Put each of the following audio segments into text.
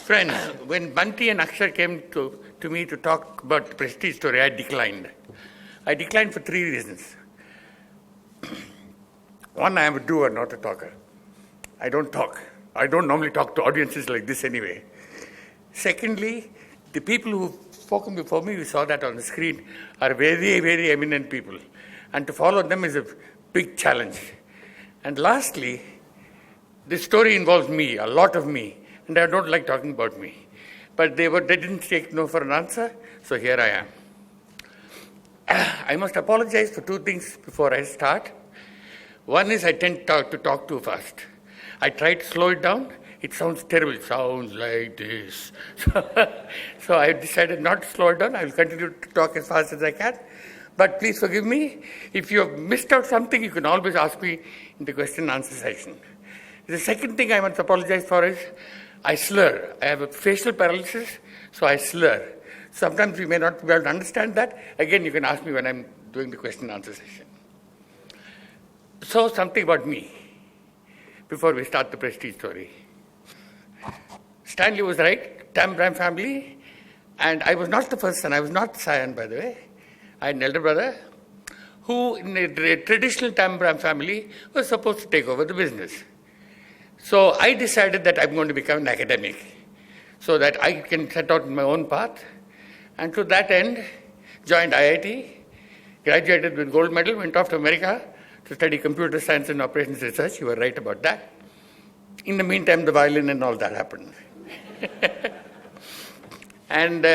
Friends, when Bunty and Akshay came to me to talk about the Prestige story, I declined. I declined for 3 reasons. One, I am a doer, not a talker. I don't talk. I don't normally talk to audiences like this anyway. Secondly, the people who've spoken before me, we saw that on the screen, are very, very eminent people. And to follow them is a big challenge. And lastly, this story involves me, a lot of me, and I don't like talking about me. But they didn't take no for an answer, so here I am. I must apologize for 2 things before I start. One is I tend to talk too fast. I try to slow it down. It sounds terrible. It sounds like this. So I decided not to slow it down. I will continue to talk as fast as I can. But please forgive me. If you have missed out something, you can always ask me in the question and answer section. The second thing I must apologize for is I slur. I have a facial paralysis, so I slur. Sometimes you may not be able to understand that. Again, you can ask me when I'm doing the question and answer session. So something about me before we start the Prestige story. Stanley was right, Tam Bram family, and I was not the first son. I was not Sion, by the way. I had an elder brother who, in a traditional Tam Bram family, was supposed to take over the business. So I decided that I'm going to become an academic so that I can set out my own path. And to that end, joined IIT, graduated with gold medal, went off to America to study computer science and operations research. You were right about that. In the meantime, the violin and all that happened. And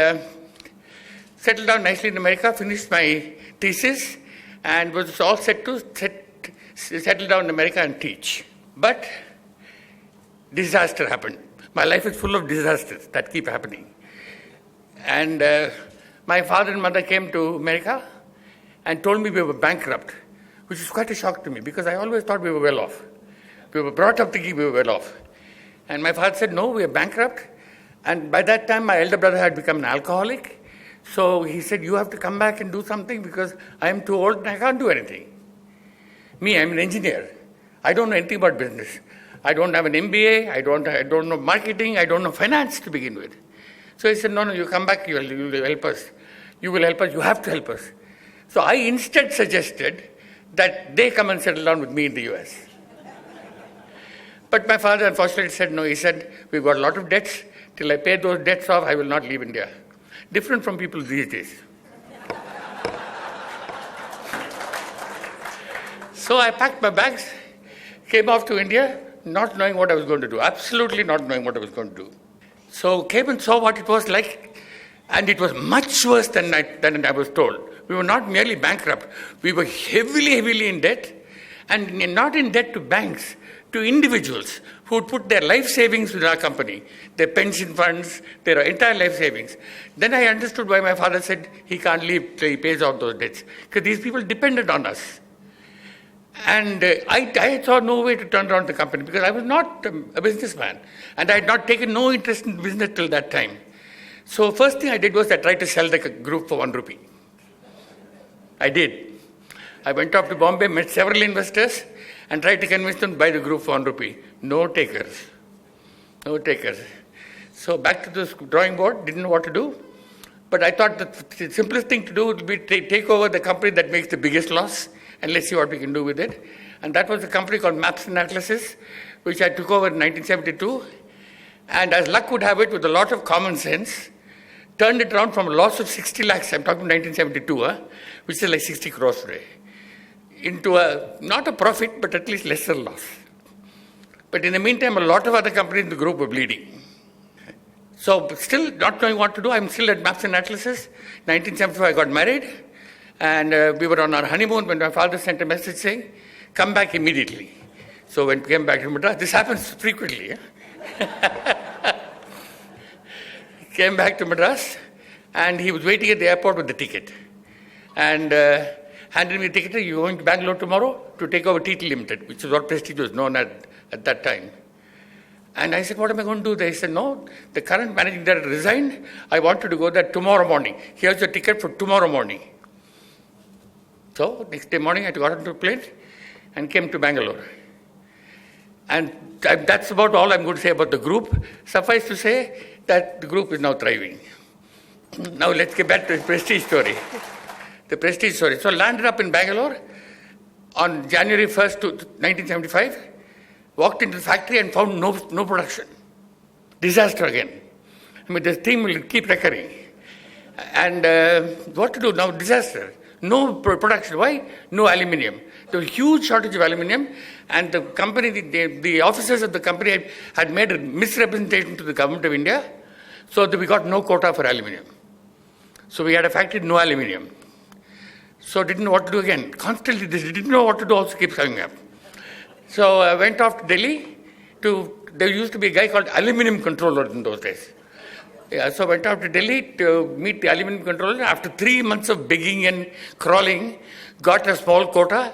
settled down nicely in America, finished my thesis, and was all set to settle down in America and teach. But disaster happened. My life is full of disasters that keep happening. And my father and mother came to America and told me we were bankrupt, which is quite a shock to me because I always thought we were well off. We were brought up thinking we were well off. And my father said, no, we are bankrupt. And by that time, my elder brother had become an alcoholic. So he said, you have to come back and do something because I am too old and I can't do anything. Me, I'm an engineer. I don't know anything about business. I don't have an MBA. I don't know marketing. I don't know finance to begin with. So he said, no, you come back. You will help us. You will help us. You have to help us. So I instead suggested that they come and settle down with me in the US. But my father unfortunately said no. He said, we've got a lot of debts. Till I pay those debts off, I will not leave India. Different from people these days. So I packed my bags, came off to India, not knowing what I was going to do. Absolutely not knowing what I was going to do. So came and saw what it was like. And it was much worse than I was told. We were not merely bankrupt. We were heavily in debt. And not in debt to banks, to individuals who would put their life savings with our company, their pension funds, their entire life savings. Then I understood why my father said he can't leave till he pays out those debts. Because these people depended on us. And I saw no way to turn around the company because I was not a businessman. And I had not taken no interest in business till that time. So first thing I did was I tried to sell the group for 1 rupee. I did. I went off to Bombay, met several investors, and tried to convince them to buy the group for 1 rupee. No takers. No takers. So back to the drawing board, didn't know what to do. But I thought the simplest thing to do would be to take over the company that makes the biggest loss, and let's see what we can do with it. And that was a company called Maps and Atlases, which I took over in 1972. And as luck would have it, with a lot of common sense, turned it around from a loss of 60 lakhs, I'm talking 1972, which is like 60 crores today, into not a profit, but at least lesser loss. But in the meantime, a lot of other companies in the group were bleeding. So still not knowing what to do, I'm still at Maps and Atlases. 1975, I got married. And we were on our honeymoon when my father sent a message saying, come back immediately. So when we came back to Madras, this happens frequently. Came back to Madras, and he was waiting at the airport with the ticket. And handed me the ticket. You're going to Bangalore tomorrow to take over TT Limited, which is what Prestige was known at that time. And I said, what am I going to do? They said, no, the current managing director resigned. I want you to go there tomorrow morning. Here's your ticket for tomorrow morning. So next day morning, I got onto a plane and came to Bangalore. And that's about all I'm going to say about the group. Suffice to say that the group is now thriving. Now let's get back to the Prestige story. The Prestige story. So landed up in Bangalore on January 1st, 1975, walked into the factory and found no production. Disaster again. I mean, this thing will keep recurring. And what to do now? Disaster. No production. Why? No aluminium. There was a huge shortage of aluminium, and the company, the officers of the company had made a misrepresentation to the government of India, so that we got no quota for aluminium. So we had a factory, no aluminium. So didn't know what to do again. Constantly this, didn't know what to do, also keeps coming up. So I went off to Delhi there used to be a guy called aluminium controller in those days. Yeah, so I went out to Delhi to meet the aluminium controller. After 3 months of begging and crawling, got a small quota,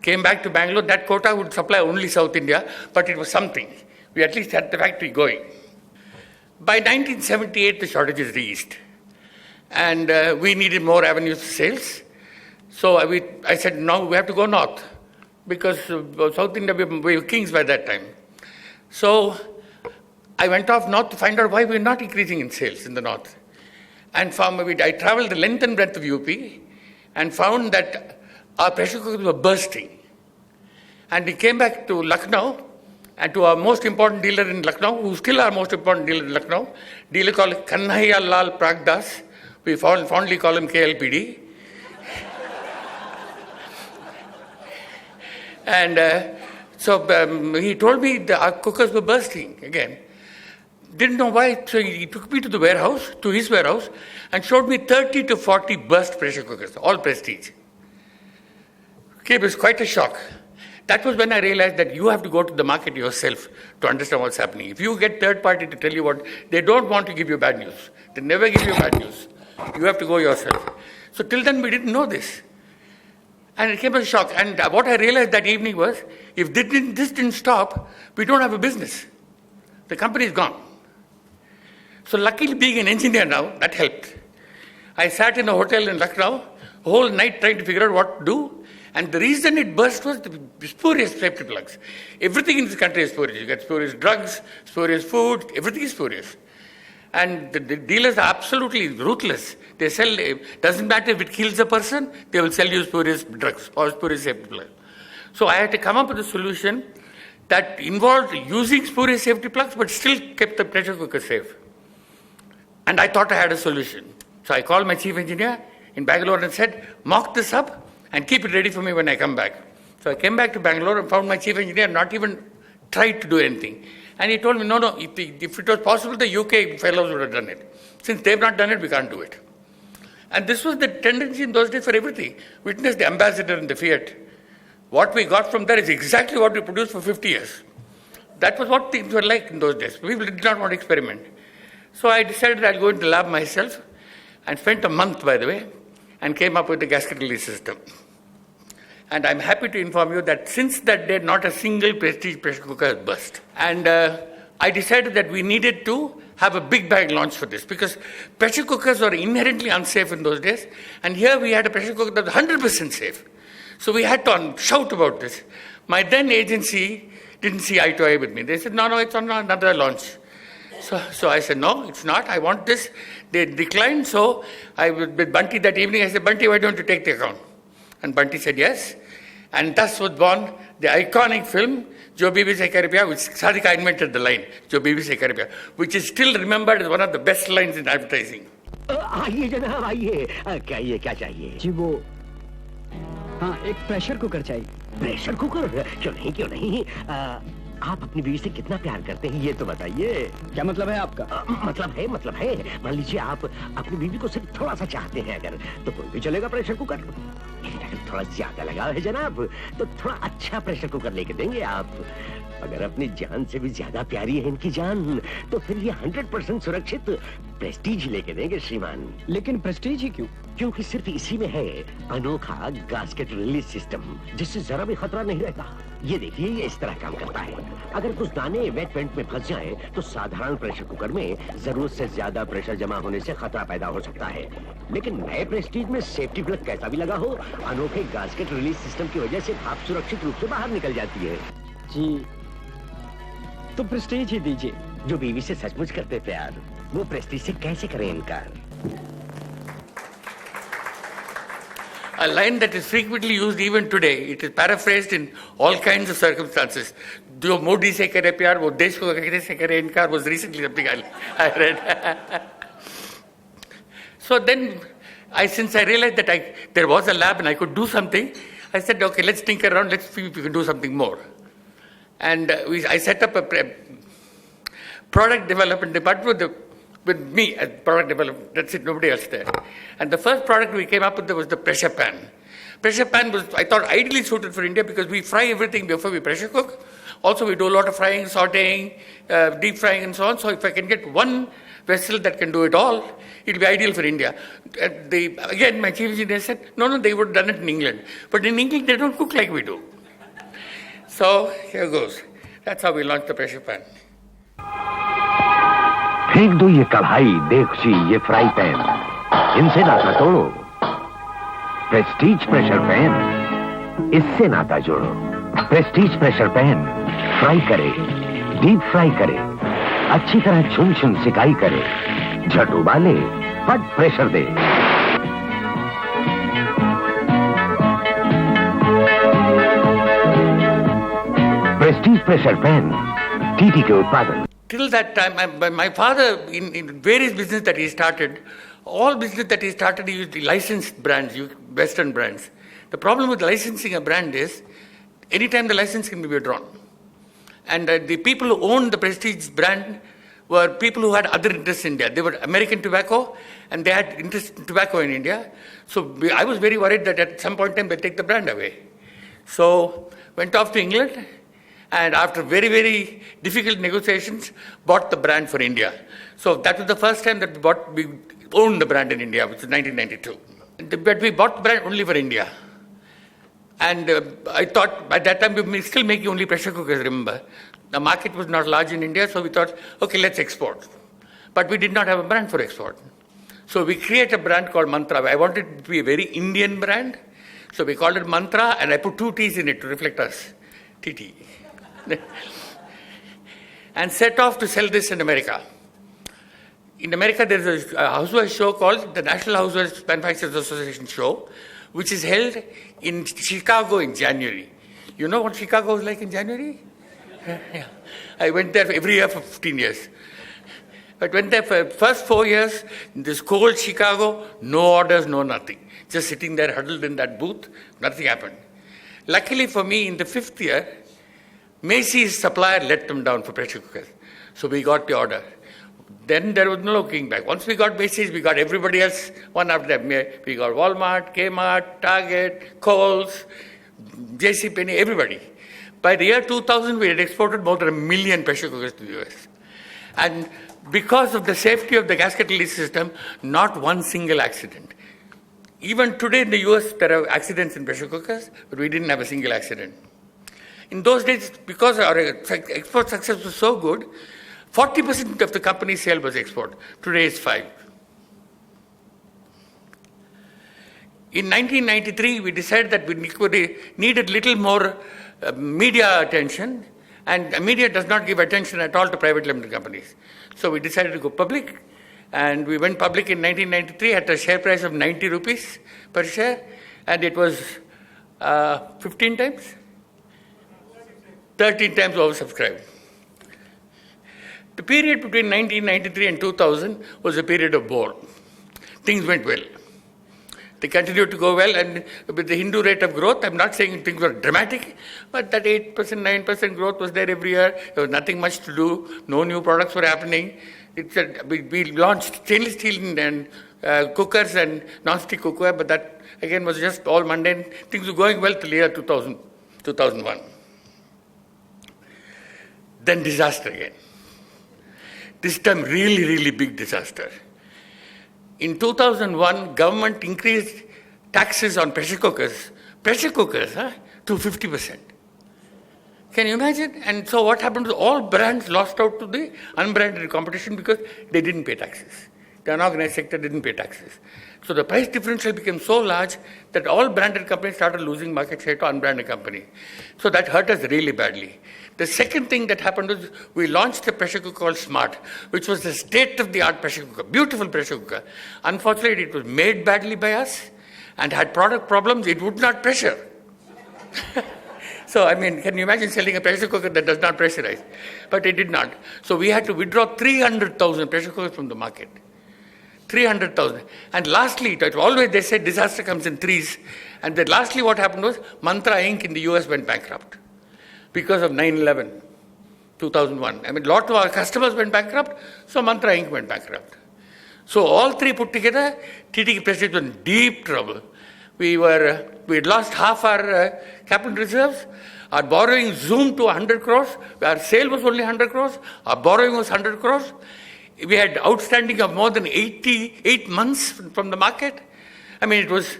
came back to Bangalore. That quota would supply only South India, but it was something. We at least had the factory going. By 1978, the shortages reached. And we needed more avenues of sales. So I said, no, we have to go north. Because South India, we were kings by that time. So I went off north to find out why we were not increasing in sales in the north. And I traveled the length and breadth of UP and found that our pressure cookers were bursting. And we came back to Lucknow and to our most important dealer in Lucknow, who's still our most important dealer in Lucknow, dealer called Kanhaiya Lal Pragdas. We fondly call him KLPD. And so he told me that our cookers were bursting again. Didn't know why, so he took me to his warehouse, and showed me 30 to 40 burst pressure cookers, all Prestige. Okay, it was quite a shock. That was when I realized that you have to go to the market yourself to understand what's happening. If you get third party to tell you what, they don't want to give you bad news. They never give you bad news. You have to go yourself. So till then we didn't know this. And it came as a shock. And what I realized that evening was, if this didn't stop, we don't have a business. The company is gone. So luckily, being an engineer now, that helped. I sat in a hotel in Lucknow, the whole night trying to figure out what to do. And the reason it burst was the spurious safety plugs. Everything in this country is spurious. You get spurious drugs, spurious food, everything is spurious. And the dealers are absolutely ruthless. They sell, doesn't matter if it kills a person, they will sell you spurious drugs or spurious safety plugs. So I had to come up with a solution that involved using spurious safety plugs but still kept the pressure cooker safe. And I thought I had a solution. So I called my chief engineer in Bangalore and said, mock this up and keep it ready for me when I come back. So I came back to Bangalore and found my chief engineer not even tried to do anything. And he told me, no, if it was possible, the UK fellows would have done it. Since they've not done it, we can't do it. And this was the tendency in those days for everything. Witness the Ambassador and the Fiat. What we got from there is exactly what we produced for 50 years. That was what things were like in those days. People did not want to experiment. So I decided I'll go into the lab myself and spent a month, by the way, and came up with the gasket release system. And I'm happy to inform you that since that day, not a single Prestige pressure cooker has burst. And I decided that we needed to have a big bag launch for this because pressure cookers were inherently unsafe in those days. And here we had a pressure cooker that was 100% safe. So we had to shout about this. My then agency didn't see eye to eye with me. They said, no, it's on another launch. So I said, no, it's not. I want this. They declined. So with Bunty that evening, I said, Bunty, why don't you take the account? And Bunty said, yes. And thus was born the iconic film, Jo Bibi Se Kar Piya, which Sadhika invented the line, Jo Bibi Se Kar Piya, which is still remembered as one of the best lines in advertising. आइए जनाब आइए क्या चाहिए जी वो हाँ एक pressure cooker चाहिए pressure cooker क्यों नहीं आप अपनी बीवी से कितना प्यार करते हैं ये तो बताइए क्या मतलब है आपका मतलब है मान लीजिए आप अपनी बीवी को सिर्फ थोड़ा सा चाहते हैं अगर तो कोई भी चलेगा प्रेशर कुकर लेकिन अगर थोड़ा ज्यादा लगाव है जनाब तो थोड़ा अच्छा प्रेशर कुकर लेके देंगे आप अगर अपनी जान से भी ज्यादा प्यारी है इनकी जान तो फिर ये 100% सुरक्षित प्रेस्टीज लेके देंगे श्रीमान लेकिन प्रेस्टीज ही क्यों क्योंकि सिर्फ इसी में है अनोखा गास्केट रिलीज सिस्टम जिससे जरा भी खतरा नहीं रहता ये देखिए ये इस तरह काम करता है अगर कुछ दाने वेट पेंट में फंस जाएं तो साधारण प्रेशर कुकर में जरूरत से ज्यादा प्रेशर जमा होने से खतरा पैदा हो सकता है लेकिन नए प्रेस्टीज में सेफ्टी प्लग कैसा भी लगा हो अनोखे गास्केट रिलीज सिस्टम की वजह से भाप सुरक्षित रूप से बाहर निकल जाती है जी तो प्रेस्टीज ही दीजिए। जो बीवी से सचमुच करते प्यार, वो प्रेस्टीज से कैसे करें इनकार? A line that is frequently used even today. It is paraphrased in all kinds of circumstances. जो मोदी से करे प्यार, वो देश को कैसे करे इनकार, was recently something I read. So then, since I realized that there was a lab and I could do something, I said, okay, let's think around, let's see if we can do something more. And I set up a product development department with me as product development. That's it, nobody else there. And the first product we came up with was the pressure pan. Pressure pan was, I thought, ideally suited for India because we fry everything before we pressure cook. Also, we do a lot of frying, sauteing, deep frying and so on. So if I can get one vessel that can do it all, it will be ideal for India. Again, my chief engineer said, no, they would have done it in England. But in England, they don't cook like we do. So here goes. That's how we launched the pressure pan. फेंक दो ये कढ़ाई, देगची, ये fry pan, इनसे नाता तोड़ो। Prestige pressure pan, इससे नाता जोड़ो। प्रेस्टीज प्रेशर पैन फ्राई करे, डीप फ्राई करे, अच्छी तरह छुन छुन सिकाई करे, झट उबाले, फट प्रेशर दे। प्रेस्टीज प्रेशर पैन टीटी के उत्पादन। Till that time, my father, in various business that he started, all business that he started, he used licensed brands, Western brands. The problem with licensing a brand is, anytime the license can be withdrawn. And the people who owned the Prestige brand were people who had other interests in India. They were American tobacco, and they had interest in tobacco in India. So I was very worried that at some point in time they'd take the brand away. So went off to England, and after very, very difficult negotiations, bought the brand for India. So that was the first time that we owned the brand in India, which was 1992. But we bought the brand only for India. And I thought, by that time, we were still making only pressure cookers, remember. The market was not large in India, so we thought, okay, let's export. But we did not have a brand for export. So we created a brand called Mantra. I wanted it to be a very Indian brand. So we called it Mantra, and I put 2 T's in it to reflect us. TT. And set off to sell this in America. In America, there is a housewives show called the National Housewives Manufacturers Association show, which is held in Chicago in January. You know what Chicago is like in January? Yeah. I went there every year for 15 years. But went there for the first 4 years, in this cold Chicago, no orders, no nothing. Just sitting there huddled in that booth, nothing happened. Luckily for me, in the 5th year, Macy's supplier let them down for pressure cookers. So we got the order. Then there was no looking back. Once we got Macy's, we got everybody else one after them. We got Walmart, Kmart, Target, Kohl's, JCPenney, everybody. By the year 2000, we had exported more than 1 million pressure cookers to the US. And because of the safety of the gasket release system, not one single accident. Even today in the US, there are accidents in pressure cookers, but we didn't have a single accident. In those days, because our export success was so good, 40% of the company's sale was export. Today it's 5%. In 1993, we decided that we needed little more media attention, and media does not give attention at all to private limited companies. So we decided to go public, and we went public in 1993 at a share price of 90 rupees per share, and it was 15 times? 13 times oversubscribed. The period between 1993 and 2000 was a period of bore. Things went well. They continued to go well, and with the Hindu rate of growth, I'm not saying things were dramatic, but that 8%, 9% growth was there every year. There was nothing much to do. No new products were happening. We launched stainless steel and cookers and non-stick cookware, but that again was just all mundane. Things were going well till the year 2000, 2001. Then disaster again. This time really, really big disaster. In 2001, government increased taxes on pressure cookers to 50%. Can you imagine? And so what happened was all brands lost out to the unbranded competition because they didn't pay taxes. The unorganized sector didn't pay taxes. So the price differential became so large that all branded companies started losing market share to unbranded companies. So that hurt us really badly. The second thing that happened was we launched a pressure cooker called Smart, which was the state-of-the-art pressure cooker, beautiful pressure cooker. Unfortunately, it was made badly by us and had product problems. It would not pressure. So, I mean, can you imagine selling a pressure cooker that does not pressurize? But it did not. So we had to withdraw 300,000 pressure cookers from the market. 300,000. And lastly, always they said disaster comes in threes. And then lastly what happened was Mantra Inc. in the US went bankrupt because of 9/11, 2001. I mean, a lot of our customers went bankrupt, so Mantra Inc. went bankrupt. So all three put together, TTK Prestige was in deep trouble. We had lost half our capital reserves. Our borrowing zoomed to 100 crores. Our sale was only 100 crores. Our borrowing was 100 crores. We had outstanding of more than 88 months from the market. I mean, it was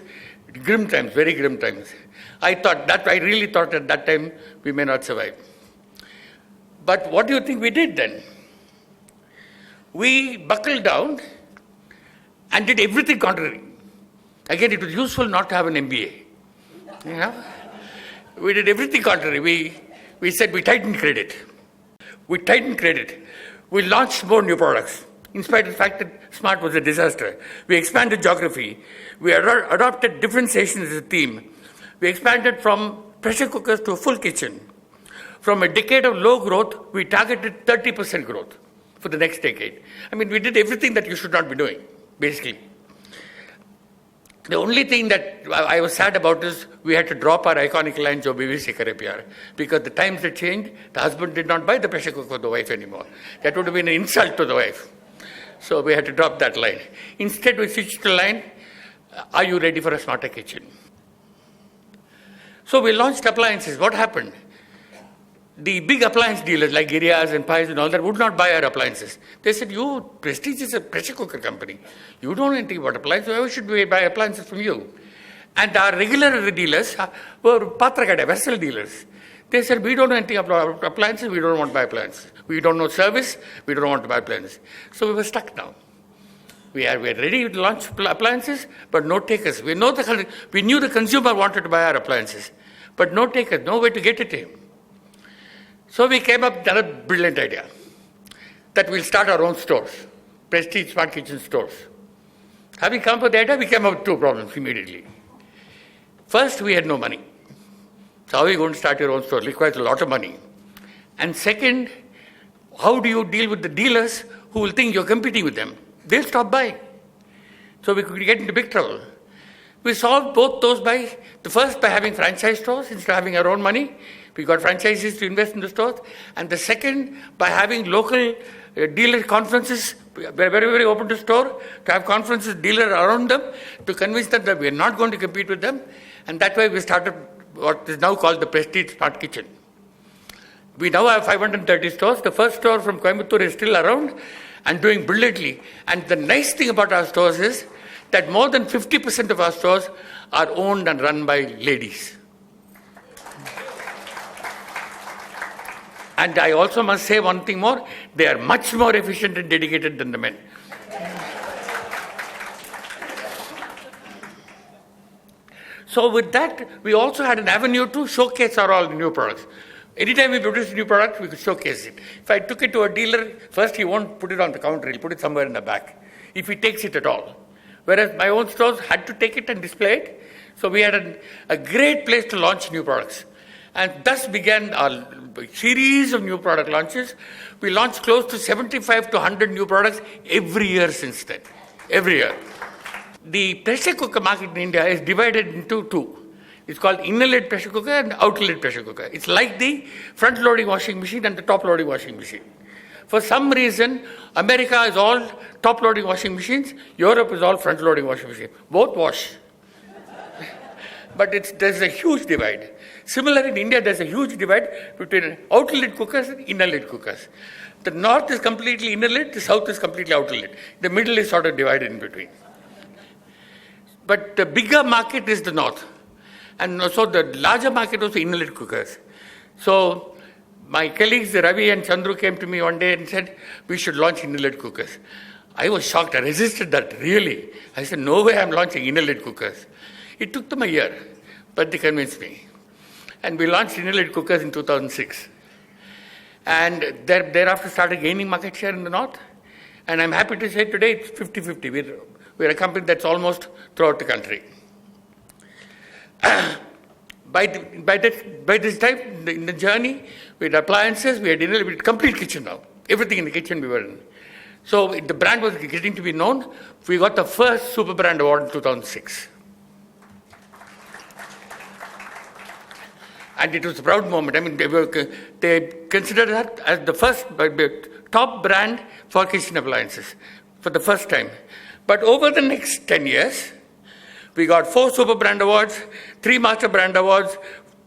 grim times, very grim times. I really thought at that time we may not survive. But what do you think we did then? We buckled down and did everything contrary. Again, it was useful not to have an MBA. You know? We did everything contrary. We said we tightened credit. We launched more new products, in spite of the fact that Smart was a disaster. We expanded geography. We adopted differentiation as a theme. We expanded from pressure cookers to a full kitchen. From a decade of low growth, we targeted 30% growth for the next decade. I mean, we did everything that you should not be doing, basically. The only thing that I was sad about is we had to drop our iconic line, Jo BBC Kare Pyar, because the times had changed. The husband did not buy the pressure cooker for the wife anymore. That would have been an insult to the wife. So we had to drop that line. Instead, we switched the line, are you ready for a smarter kitchen? So we launched appliances. What happened? The big appliance dealers like Girias and Pies and all that would not buy our appliances. They said, Prestige is a pressure cooker company. You don't know anything about appliances. Why should we buy appliances from you? And our regular dealers were Patrakada, vessel dealers. They said, we don't know anything about appliances. We don't want to buy appliances. We don't know service. We don't want to buy appliances. So we were stuck now. We are ready to launch appliances, but no takers. We knew the consumer wanted to buy our appliances, but no takers, no way to get it to him. So we came up with another brilliant idea, that we'll start our own stores, Prestige Smart Kitchen stores. Having come up with the idea, we came up with two problems immediately. First, we had no money. So how are you going to start your own store? It requires a lot of money. And second, how do you deal with the dealers who will think you're competing with them? They'll stop buying. So we could get into big trouble. We solved both those by having franchise stores instead of having our own money. We got franchises to invest in the stores. And the second, by having local dealer conferences, we're very, very open to store, to have conferences, dealer around them, to convince them that we're not going to compete with them. And that way we started what is now called the Prestige Smart Kitchen. We now have 530 stores. The first store from Coimbatore is still around and doing brilliantly. And the nice thing about our stores is that more than 50% of our stores are owned and run by ladies. And I also must say one thing more, they are much more efficient and dedicated than the men. So with that, we also had an avenue to showcase all the new products. Anytime we produce a new product, we could showcase it. If I took it to a dealer, first he won't put it on the counter, he'll put it somewhere in the back, if he takes it at all. Whereas my own stores had to take it and display it. So we had a great place to launch new products. And thus began our series of new product launches. We launched close to 75 to 100 new products every year since then. Every year. The pressure cooker market in India is divided into two. It's called inner-lid pressure cooker and outer-lid pressure cooker. It's like the front-loading washing machine and the top-loading washing machine. For some reason, America is all top-loading washing machines. Europe is all front-loading washing machines. Both wash. But there's a huge divide. Similarly, in India, there's a huge divide between outer-lid cookers and inner-lid cookers. The north is completely inner-lid, the south is completely outer-lid. The middle is sort of divided in between. But the bigger market is the north. And so the larger market was the inner-lid cookers. So my colleagues, Ravi and Chandru, came to me one day and said, we should launch inner-lid cookers. I was shocked. I resisted that, really. I said, no way I'm launching inner lid cookers. It took them a year, but they convinced me. And we launched inner lid cookers in 2006. And thereafter started gaining market share in the north. And I'm happy to say today it's 50-50. We're a company that's almost throughout the country. By this time in the journey, we had appliances, we had complete kitchen now. Everything in the kitchen we were in. So the brand was getting to be known. We got the first Super Brand Award in 2006. And it was a proud moment. I mean, they considered that as the first top brand for kitchen appliances for the first time. But over the next 10 years, we got 4 Super Brand Awards, 3 Master Brand Awards,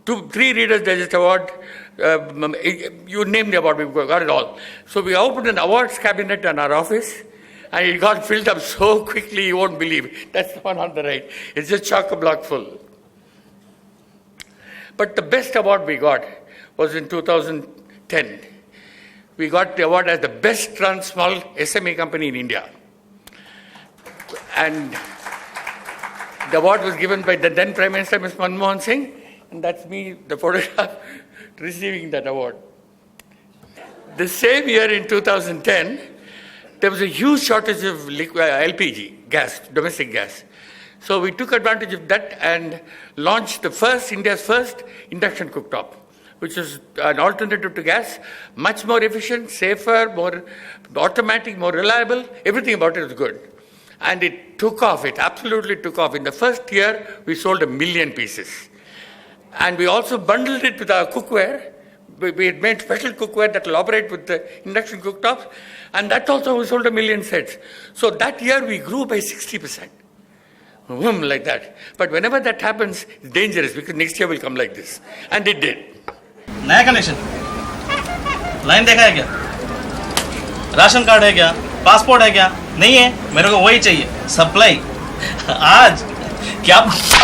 3 Reader's Digest Award. You name the award, we got it all. So we opened an awards cabinet in our office, and it got filled up so quickly you won't believe. That's the one on the right. It's just chock-a-block full. But the best award we got was in 2010. We got the award as the best run small SME company in India. And the award was given by the then Prime Minister, Ms. Manmohan Singh, and that's me, the photograph, receiving that award. The same year in 2010, there was a huge shortage of LPG, gas, domestic gas. So we took advantage of that and launched India's first induction cooktop, which is an alternative to gas, much more efficient, safer, more automatic, more reliable. Everything about it was good. And it took off. It absolutely took off. In the first year, we sold 1 million pieces. And we also bundled it with our cookware. We had made special cookware that will operate with the induction cooktops. And that also we sold 1 million sets. So that year, we grew by 60%. Like that. But whenever that happens, it's dangerous because next year will come like this. And it did. नया connection line देखा है क्या ration card है क्या passport है क्या नहीं है मेरे को वही चाहिए सप्लाई आज क्या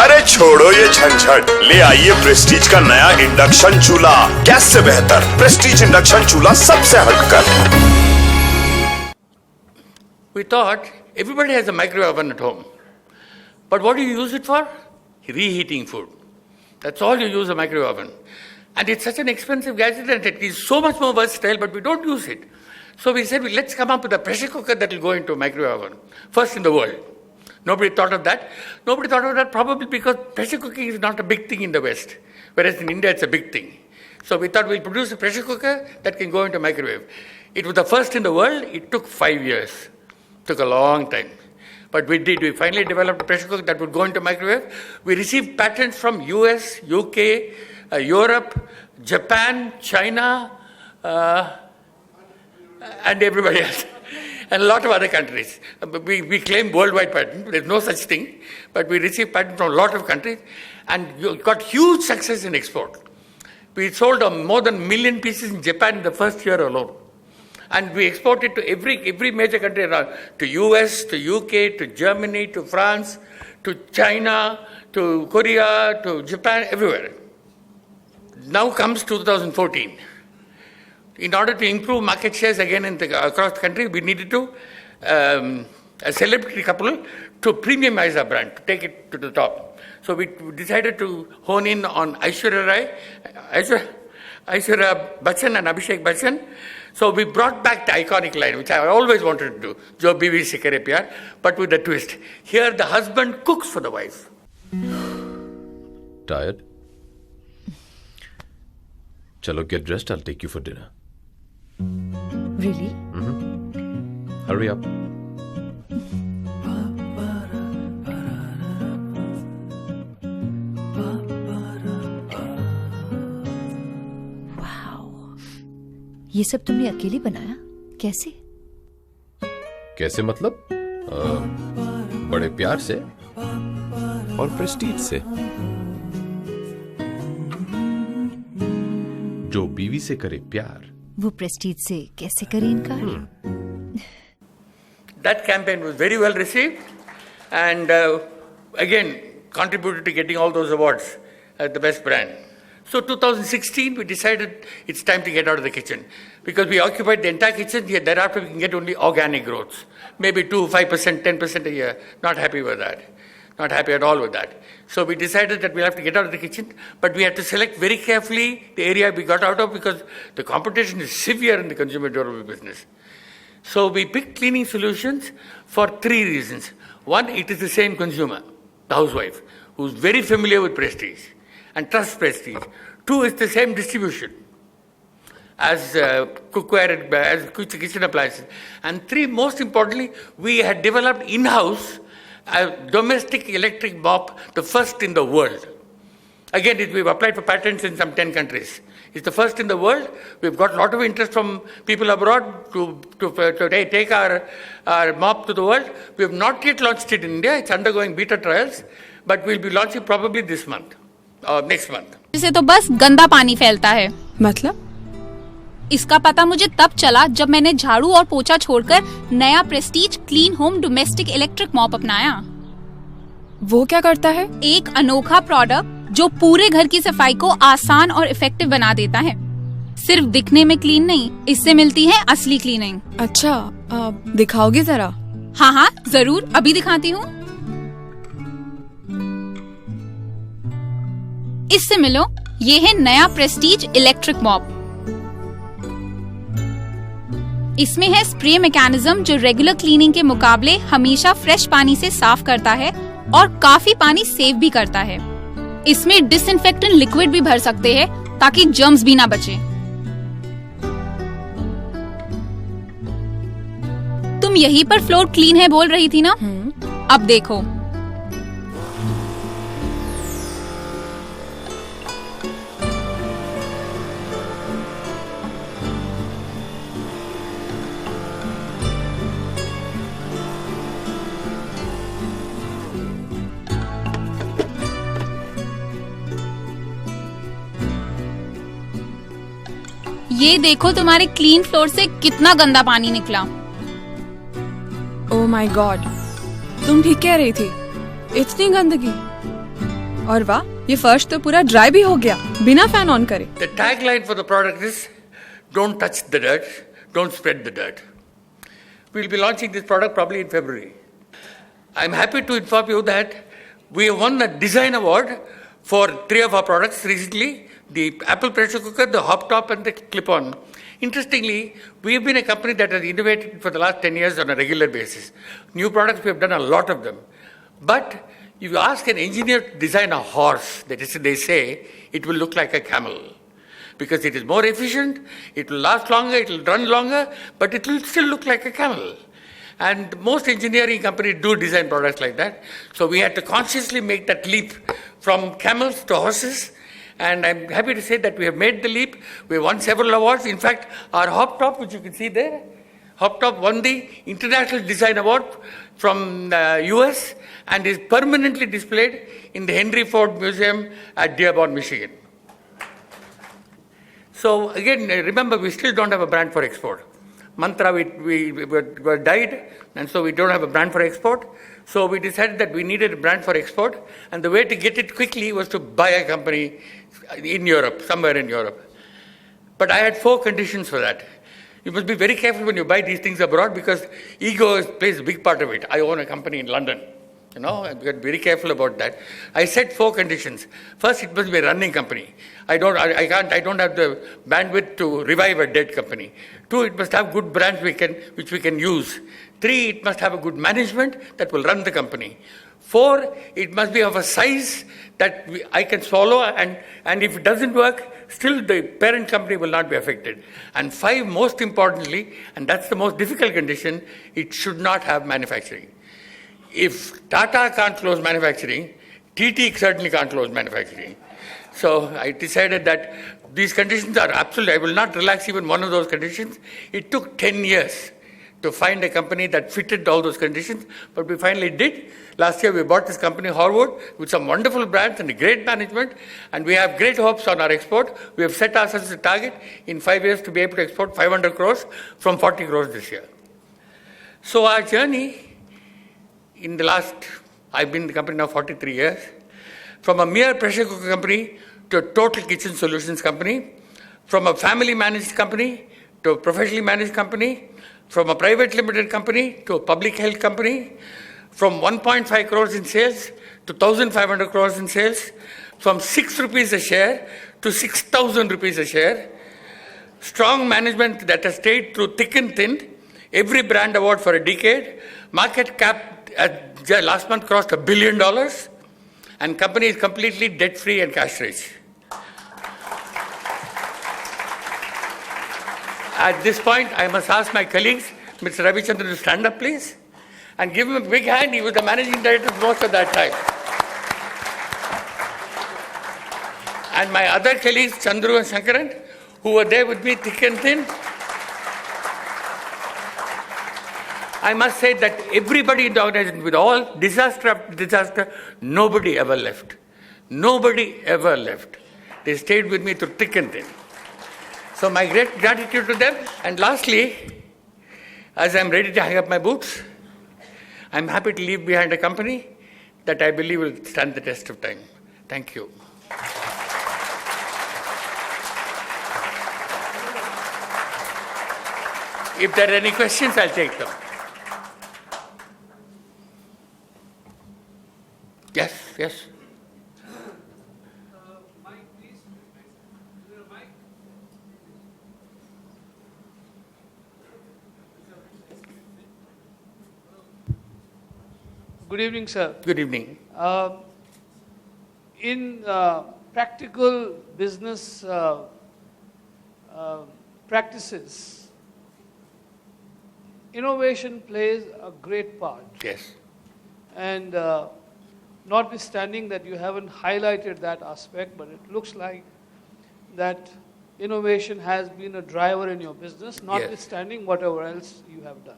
अरे छोड़ो ये झंझट ले आइए प्रेस्टीज का नया इंडक्शन चूल्हा गैस से बेहतर प्रेस्टीज इंडक्शन चूल्हा सबसे हटकर We thought everybody has a microwave oven at home. But what do you use it for? Reheating food. That's all you use a microwave oven. And it's such an expensive gadget and it is so much more versatile, but we don't use it. So we said, let's come up with a pressure cooker that will go into a microwave oven. First in the world. Nobody thought of that. Nobody thought of that probably because pressure cooking is not a big thing in the West. Whereas in India, it's a big thing. So we thought we'll produce a pressure cooker that can go into a microwave. It was the first in the world. It took 5 years. It took a long time. But we did. We finally developed a pressure cooker that would go into microwave. We received patents from US, UK, Europe, Japan, China, and everybody else. And a lot of other countries. We claim worldwide patent. There's no such thing. But we received patent from a lot of countries. And got huge success in export. We sold more than 1 million pieces in Japan in the first year alone. And we exported to every major country around, to US, to UK, to Germany, to France, to China, to Korea, to Japan, everywhere. Now comes 2014. In order to improve market shares again across the country, we needed to, a celebrity couple, to premiumize our brand, to take it to the top. So we decided to hone in on Aishwarya Bachchan and Abhishek Bachchan. So we brought back the iconic line, which I always wanted to do, Jo Biwi Se Kare Pyar, but with a twist. Here the husband cooks for the wife. Tired? Chalo, get dressed, I'll take you for dinner. Really? Hurry up. ये सब तुमने अकेले बनाया? कैसे? कैसे मतलब? बड़े प्यार से और प्रेस्टीज से। जो बीवी से करे प्यार, वो प्रेस्टीज से कैसे करे इनकार? That campaign was very well received and again contributed to getting all those awards as the best brand. So 2016, we decided it's time to get out of the kitchen. Because we occupied the entire kitchen, here thereafter we can get only organic growths. Maybe 2, 5%, 10% a year. Not happy with that. Not happy at all with that. So we decided that we'll have to get out of the kitchen, but we had to select very carefully the area we got out of because the competition is severe in the consumer durable business. So we picked cleaning solutions for 3 reasons. One, it is the same consumer, the housewife, who's very familiar with Prestige and trusts Prestige. 2, it's the same distribution as cookware, as kitchen appliances. And 3, most importantly, we had developed in-house a domestic electric mop, the first in the world. Again, we've applied for patents in some 10 countries. It's the first in the world. We've got a lot of interest from people abroad to take our mop to the world. We have not yet launched it in India. It's undergoing beta trials, but we'll be launching probably this month or next month. इसे तो बस गंदा पानी फैलता है। मतलब? इसका पता मुझे तब चला जब मैंने झाड़ू और पोछा छोड़कर नया Prestige clean home domestic electric mop अपनाया। वो क्या करता है? एक अनोखा प्रोडक्ट जो पूरे घर की सफाई को आसान और इफेक्टिव बना देता है। सिर्फ दिखने में क्लीन नहीं, इससे मिलती है असली क्लीनिंग। अच्छा, दिखाओगे जरा? हाँ, जरूर, अभी दिखाती हूँ। इससे मिलो, ये है नया प्रेस्टीज इलेक्ट्रिक मॉप। इसमें है स्प्रे मैकेनिज्म जो रेगुलर क्लीनिंग के मुकाबले हमेशा फ्रेश पानी से साफ करता है और काफी पानी सेव भी करता है। इसमें डिसइंफेक्टेंट लिक्विड भी भर सकते हैं ताकि जर्म्स भी ना बचे। तुम यहीं पर फ्लोर क्लीन है बोल रही थी ना? अब देखो, ये देखो तुम्हारे क्लीन फ्लोर से कितना गंदा पानी निकला। ओह माय गॉड, तुम ठीक कह रही थी, इतनी गंदगी। और वाह, ये फर्श तो पूरा ड्राई भी हो गया बिना फैन ऑन करे। The tagline for the product is, don't touch the dirt, don't spread the dirt. We'll be launching this product probably in February. I'm happy to inform you that we have won a design award for 3 of our products recently. The Apple pressure cooker, the hop top and the clip-on. Interestingly, we have been a company that has innovated for the last 10 years on a regular basis. New products, we have done a lot of them. But if you ask an engineer to design a horse, that is, they say it will look like a camel. Because it is more efficient, it will last longer, it will run longer, but it will still look like a camel. And most engineering companies do design products like that. So we had to consciously make that leap from camels to horses. And I'm happy to say that we have made the leap. We won several awards. In fact, our hop top, which you can see there, hop top won the International Design Award from US and is permanently displayed in the Henry Ford Museum at Dearborn, Michigan. So again, remember, we still don't have a brand for export. Mantra, we were died, and so we don't have a brand for export. So we decided that we needed a brand for export, and the way to get it quickly was to buy a company in Europe, somewhere in Europe. But I had 4 conditions for that. You must be very careful when you buy these things abroad because ego plays a big part of it. I own a company in London. You know, I got very careful about that. I set 4 conditions. First, it must be a running company. I don't have the bandwidth to revive a dead company. 2, it must have good brands which we can use. 3, it must have a good management that will run the company. 4, it must be of a size that I can swallow, and if it doesn't work, still the parent company will not be affected. And 5, most importantly, and that's the most difficult condition, it should not have manufacturing. If Tata can't close manufacturing, TT certainly can't close manufacturing. So I decided that these conditions are absolute. I will not relax even one of those conditions. It took 10 years to find a company that fitted all those conditions, but we finally did. Last year we bought this company, Horwood, with some wonderful brands and a great management, and we have great hopes on our export. We have set ourselves a target in 5 years to be able to export 500 crores from 40 crores this year. So our journey in the last, I've been in the company now 43 years, from a mere pressure cooker company to a total kitchen solutions company, from a family managed company to a professionally managed company, from a private limited company to a public health company, from 1.5 crores in sales to 1,500 crores in sales, from 6 rupees a share to 6,000 rupees a share. Strong management that has stayed through thick and thin, every brand award for a decade, market cap last month crossed $1 billion, and company is completely debt-free and cash-rich. At this point, I must ask my colleagues, Mr. Ravichandran, to stand up, please, and give him a big hand. He was the managing director most of that time. And my other colleagues, Chandru and Shankaran, who were there with me thick and thin. I must say that everybody in the organization, with all disaster after disaster, nobody ever left. Nobody ever left. They stayed with me through thick and thin. So my great gratitude to them. And lastly, as I'm ready to hang up my boots, I'm happy to leave behind a company that I believe will stand the test of time. Thank you. If there are any questions, I'll take them. Yes, yes. Good evening, sir. Good evening. In practical business practices, innovation plays a great part. Yes. And notwithstanding that you haven't highlighted that aspect, but it looks like that innovation has been a driver in your business, notwithstanding whatever else you have done.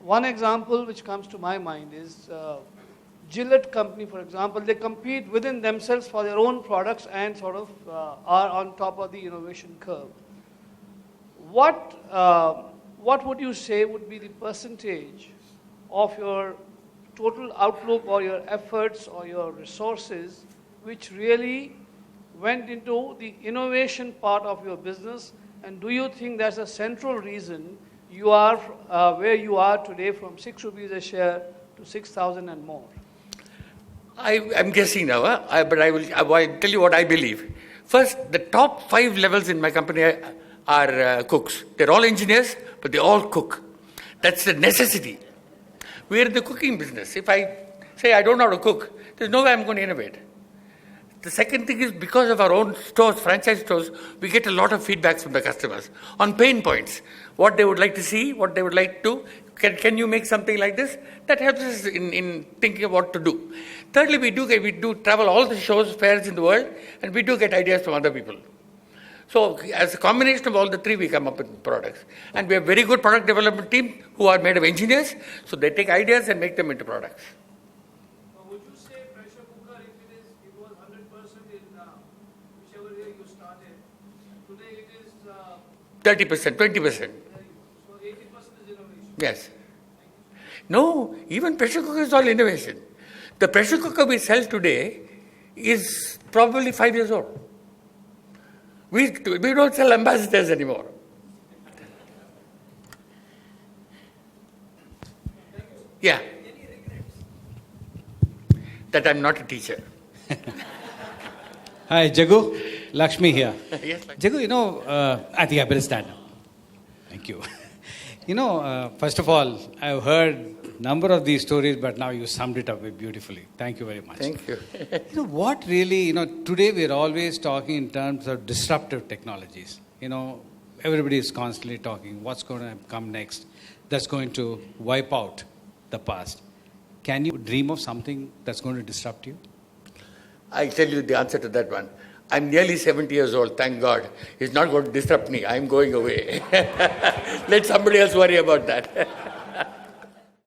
One example which comes to my mind is Gillette company, for example. They compete within themselves for their own products and sort of are on top of the innovation curve. What would you say would be the percentage of your total outlook or your efforts or your resources which really went into the innovation part of your business? And do you think that's a central reason you are where you are today, from 6 rupees a share to 6,000 and more? I'm guessing now, but I will tell you what I believe. First, the top 5 levels in my company are cooks. They're all engineers, but they all cook. That's the necessity. We're in the cooking business. If I say I don't know how to cook, there's no way I'm going to innovate. The second thing is, because of our own stores, franchise stores, we get a lot of feedbacks from the customers on pain points, what they would like to see, what they would like to. Can you make something like this? That helps us in thinking of what to do. Thirdly, we do travel all the shows, fairs in the world, and we do get ideas from other people. So as a combination of all the 3, we come up with products. And we have very good product development team who are made of engineers, so they take ideas and make them into products. Would you say pressure cooker, if it was 100% in whichever year you started, today it is 30%, 20%. so 80% is innovation? Yes. No, even pressure cooker is all innovation. The pressure cooker we sell today is probably 5 years old. We don't sell ambassadors anymore. Yeah. That I'm not a teacher. Hi, Jagu. Lakshmi here. Yes, Lakshmi. Jagu, I think I better stand up. Thank you. First of all, I've heard number of these stories, but now you summed it up beautifully. Thank you very much. Thank you. What really, today we're always talking in terms of disruptive technologies. Everybody is constantly talking what's going to come next that's going to wipe out the past. Can you dream of something that's going to disrupt you? I'll tell you the answer to that one. I'm nearly 70 years old, thank God. It's not going to disrupt me. I'm going away. Let somebody else worry about that.